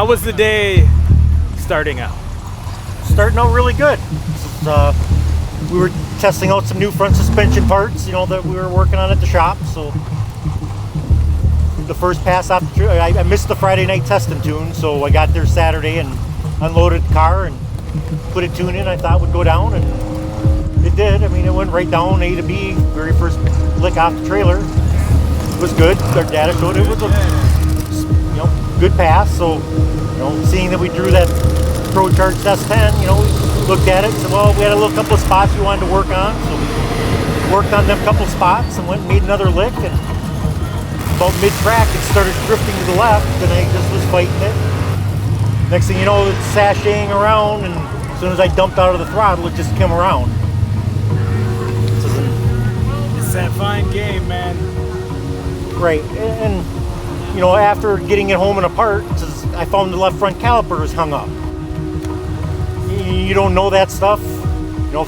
How was the day starting out? Starting out really good. We were testing out some new front suspension parts, that we were working on at the shop. So the first pass off the I missed the Friday night test and tune, so I got there Saturday and unloaded the car and put a tune in I thought would go down, and it did. I mean, it went right down A to B, very first lick off the trailer. It was good. Our data showed it was a good pass. So, seeing that we drew that Pro Charge S10, we looked at it and said, well, we had a little couple of spots we wanted to work on, so we worked on them couple spots and went and made another lick, and about mid-track it started drifting to the left, and I just was fighting it. Next thing you know, it's sashaying around, and as soon as I dumped out of the throttle, it just came around. It's that fine game, man. Right, and after getting it home and apart, I found the left front caliper was hung up. You don't know that stuff,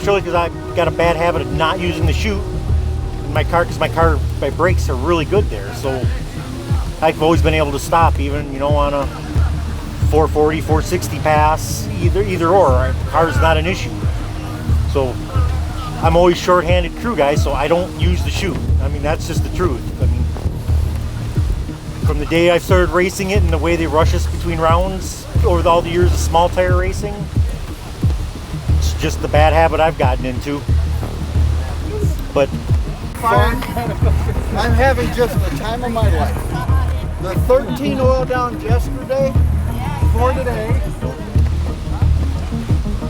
surely because I got a bad habit of not using the chute in my car, because my brakes are really good there. So I've always been able to stop, even on a 440, 460 pass, either or. Car's not an issue. So I'm always short-handed crew guy, so I don't use the chute. I mean, that's just the truth. I mean, from the day I started racing it and the way they rush us between rounds over all the years of small tire racing, it's just the bad habit I've gotten into. But I'm having just the time of my life. The 13 oil downs yesterday, 4 today.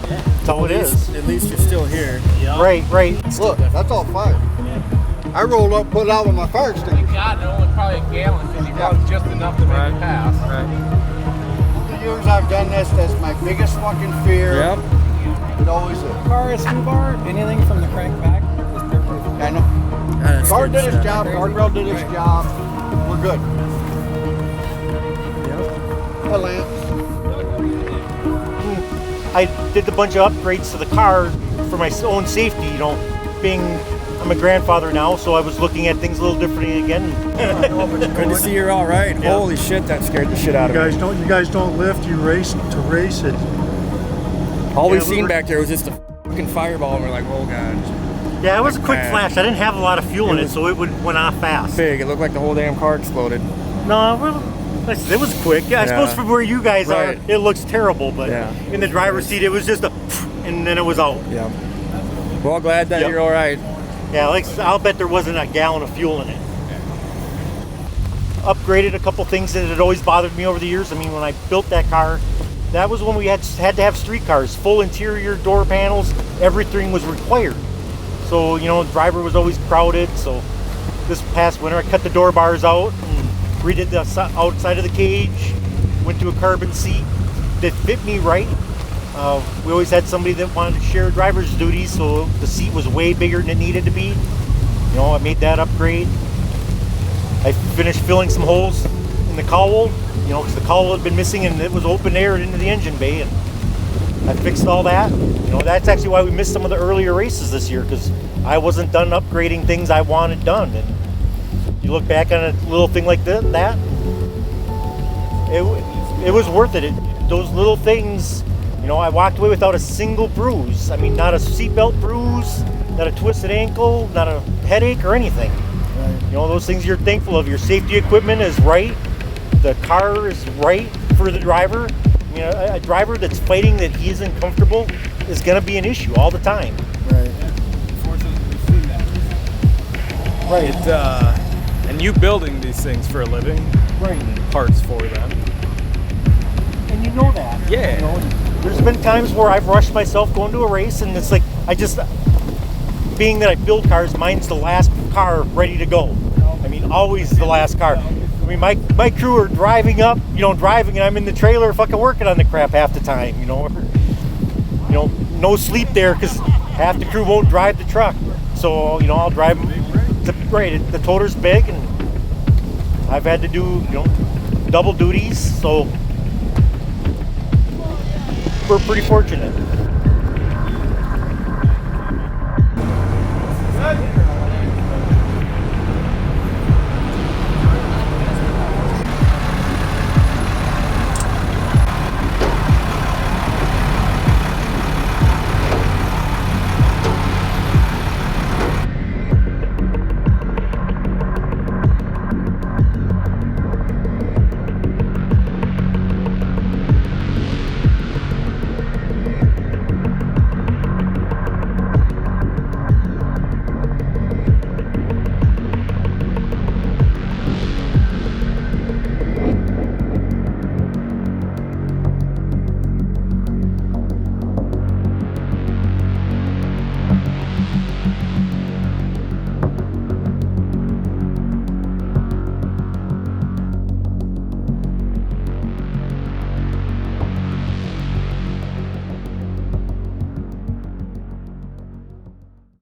That's all it is. At least you're still here. Yep. Right. Look, that's all fire. I rolled up, put it out with my fire extinguisher. God, only probably a gallon, because he brought just enough to make it pass. Right. The years I've done this, that's my biggest fucking fear. Yep. It always is. Car, a scoop bar, anything from the crank back is perfect. I know. Guard did his job, guardrail did his job. We're good. Yep. Lance. I did a bunch of upgrades to the car for my own safety, I'm a grandfather now, so I was looking at things a little differently again. Good to see you're all right. Yeah. Holy shit, that scared the shit out of me. You guys don't lift, you race to race it. All we've seen back there was just a fucking fireball, and we're like, oh god. Yeah, it was a quick flash. I didn't have a lot of fuel in it, so it went off fast. Big. It looked like the whole damn car exploded. No, well, it was quick. Yeah, I suppose from where you guys are, it looks terrible, but in the driver's seat, it was just and then it was out. Yeah. Well, glad that you're all right. Yeah, I'll bet there wasn't a gallon of fuel in it. Upgraded a couple things that had always bothered me over the years. I mean, when I built that car, that was when we had to have street cars, full interior door panels, everything was required. So, the driver was always crowded. So this past winter, I cut the door bars out and redid the outside of the cage, went to a carbon seat that fit me right. We always had somebody that wanted to share driver's duties, so the seat was way bigger than it needed to be. I made that upgrade. I finished filling some holes in the cowl, because the cowl had been missing and it was open air into the engine bay, and I fixed all that. That's actually why we missed some of the earlier races this year, because I wasn't done upgrading things I wanted done. And you look back on a little thing like that, it was worth it. Those little things. I walked away without a single bruise. I mean, not a seatbelt bruise, not a twisted ankle, not a headache or anything. Right. Those things you're thankful of. Your safety equipment is right. The car is right for the driver. A driver that's fighting that he isn't comfortable is going to be an issue all the time. Right. Unfortunately, we've seen that. Right. And you building these things for a living. Right. Parts for them. And you know that. Yeah. There's been times where I've rushed myself going to a race, and it's like, being that I build cars, mine's the last car ready to go. I mean, always the last car. I mean, my crew are driving up, driving, and I'm in the trailer fucking working on the crap half the time, no sleep there, because half the crew won't drive the truck. So, I'll drive them. Right, the toter's big, and I've had to do, double duties, so we're pretty fortunate.